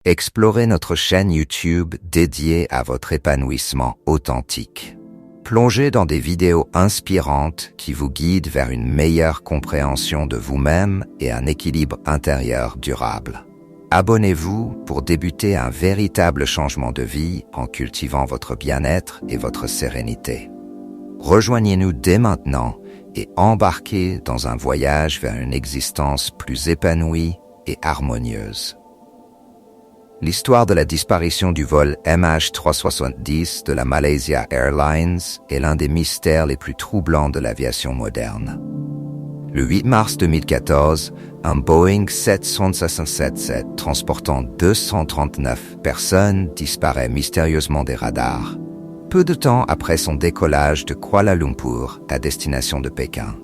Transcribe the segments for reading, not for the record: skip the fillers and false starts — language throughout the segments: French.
Explorez notre chaîne YouTube dédiée à votre épanouissement authentique. Plongez dans des vidéos inspirantes qui vous guident vers une meilleure compréhension de vous-même et un équilibre intérieur durable. Abonnez-vous pour débuter un véritable changement de vie en cultivant votre bien-être et votre sérénité. Rejoignez-nous dès maintenant et embarquez dans un voyage vers une existence plus épanouie et harmonieuse. L'histoire de la disparition du vol MH370 de la Malaysia Airlines est l'un des mystères les plus troublants de l'aviation moderne. Le 8 mars 2014, un Boeing 767 transportant 239 personnes disparaît mystérieusement des radars, peu de temps après son décollage de Kuala Lumpur à destination de Pékin.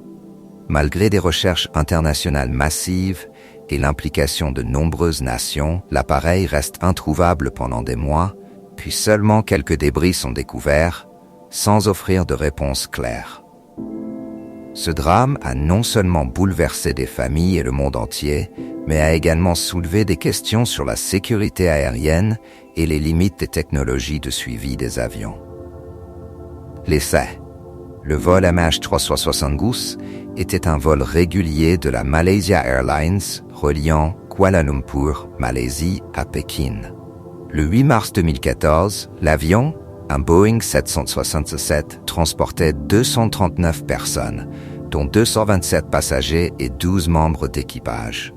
Malgré des recherches internationales massives et l'implication de nombreuses nations, l'appareil reste introuvable pendant des mois, puis seulement quelques débris sont découverts, sans offrir de réponse claire. Ce drame a non seulement bouleversé des familles et le monde entier, mais a également soulevé des questions sur la sécurité aérienne et les limites des technologies de suivi des avions. Les faits. Le vol MH370 était un vol régulier de la Malaysia Airlines reliant Kuala Lumpur, Malaisie, à Pékin. Le 8 mars 2014, l'avion, un Boeing 767, transportait 239 personnes, dont 227 passagers et 12 membres d'équipage.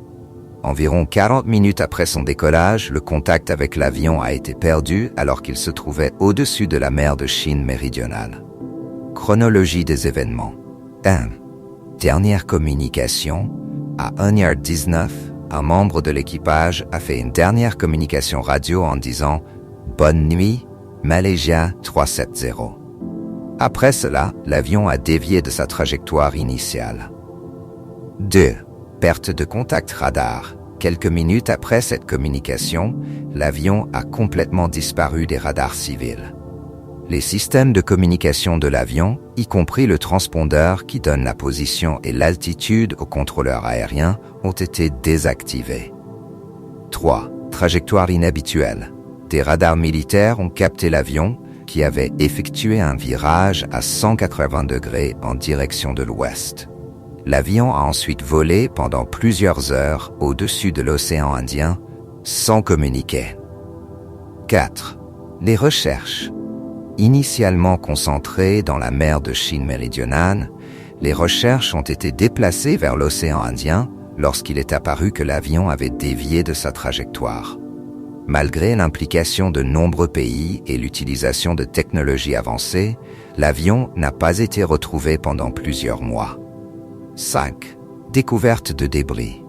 Environ 40 minutes après son décollage, le contact avec l'avion a été perdu alors qu'il se trouvait au-dessus de la mer de Chine méridionale. Chronologie des événements. 1. Dernière communication. À 1h19, un membre de l'équipage a fait une dernière communication radio en disant « Bonne nuit, Malaysia 370 ». Après cela, l'avion a dévié de sa trajectoire initiale. 2. Perte de contact radar. Quelques minutes après cette communication, l'avion a complètement disparu des radars civils. Les systèmes de communication de l'avion, y compris le transpondeur qui donne la position et l'altitude au contrôleur aérien, ont été désactivés. 3. Trajectoire inhabituelle. Des radars militaires ont capté l'avion qui avait effectué un virage à 180 degrés en direction de l'ouest. L'avion a ensuite volé pendant plusieurs heures au-dessus de l'océan Indien sans communiquer. 4. Les recherches. Initialement concentrées dans la mer de Chine méridionale, les recherches ont été déplacées vers l'océan Indien lorsqu'il est apparu que l'avion avait dévié de sa trajectoire. Malgré l'implication de nombreux pays et l'utilisation de technologies avancées, l'avion n'a pas été retrouvé pendant plusieurs mois. 5. Découverte de débris.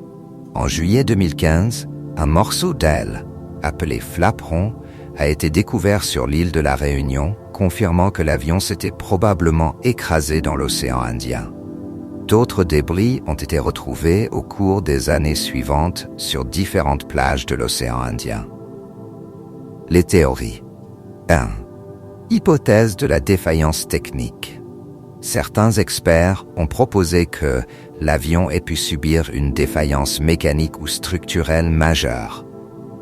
En juillet 2015, un morceau d'aile, appelé flaperon, a été découvert sur l'île de la Réunion, confirmant que l'avion s'était probablement écrasé dans l'océan Indien. D'autres débris ont été retrouvés au cours des années suivantes sur différentes plages de l'océan Indien. Les théories. 1. Hypothèse de la défaillance technique. Certains experts ont proposé que l'avion ait pu subir une défaillance mécanique ou structurelle majeure.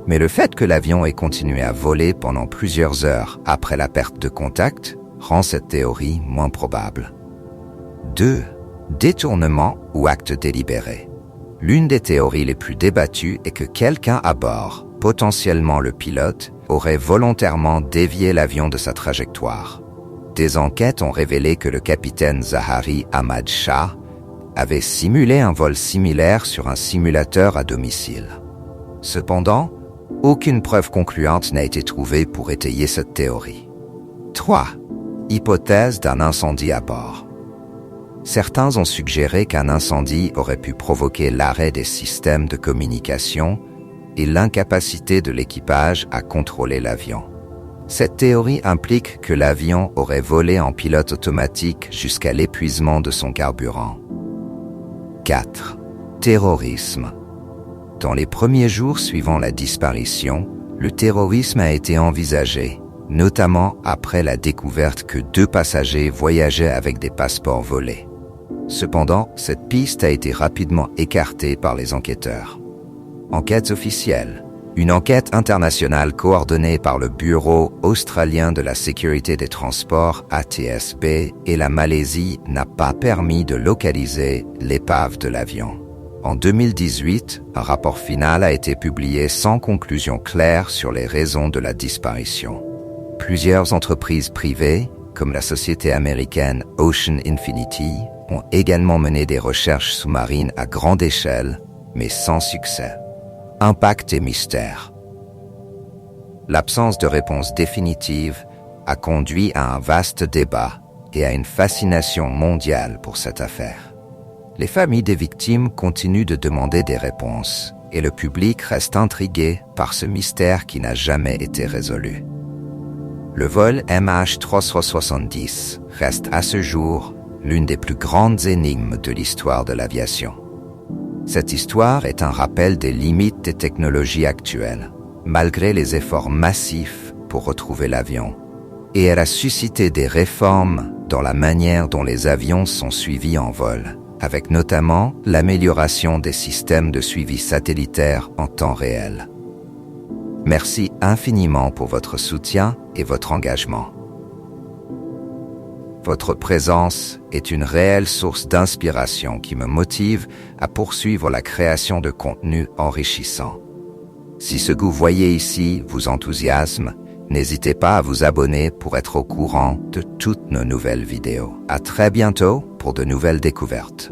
Mais le fait que l'avion ait continué à voler pendant plusieurs heures après la perte de contact rend cette théorie moins probable. 2. Détournement ou acte délibéré. L'une des théories les plus débattues est que quelqu'un à bord, potentiellement le pilote, aurait volontairement dévié l'avion de sa trajectoire. Des enquêtes ont révélé que le capitaine Zahari Ahmad Shah avait simulé un vol similaire sur un simulateur à domicile. Cependant, aucune preuve concluante n'a été trouvée pour étayer cette théorie. 3. Hypothèse d'un incendie à bord. Certains ont suggéré qu'un incendie aurait pu provoquer l'arrêt des systèmes de communication et l'incapacité de l'équipage à contrôler l'avion. Cette théorie implique que l'avion aurait volé en pilote automatique jusqu'à l'épuisement de son carburant. 4. Terrorisme. Dans les premiers jours suivant la disparition, le terrorisme a été envisagé, notamment après la découverte que 2 passagers voyageaient avec des passeports volés. Cependant, cette piste a été rapidement écartée par les enquêteurs. Enquêtes officielles. Une enquête internationale coordonnée par le Bureau australien de la sécurité des transports ATSB et la Malaisie n'a pas permis de localiser l'épave de l'avion. En 2018, un rapport final a été publié sans conclusion claire sur les raisons de la disparition. Plusieurs entreprises privées, comme la société américaine Ocean Infinity, ont également mené des recherches sous-marines à grande échelle, mais sans succès. Impact et mystère. L'absence de réponse définitive a conduit à un vaste débat et à une fascination mondiale pour cette affaire. Les familles des victimes continuent de demander des réponses et le public reste intrigué par ce mystère qui n'a jamais été résolu. Le vol MH370 reste à ce jour l'une des plus grandes énigmes de l'histoire de l'aviation. Cette histoire est un rappel des limites des technologies actuelles, malgré les efforts massifs pour retrouver l'avion. Et elle a suscité des réformes dans la manière dont les avions sont suivis en vol, avec notamment l'amélioration des systèmes de suivi satellitaire en temps réel. Merci infiniment pour votre soutien et votre engagement. Votre présence est une réelle source d'inspiration qui me motive à poursuivre la création de contenus enrichissants. Si ce que vous voyez ici vous enthousiasme, n'hésitez pas à vous abonner pour être au courant de toutes nos nouvelles vidéos. À très bientôt pour de nouvelles découvertes.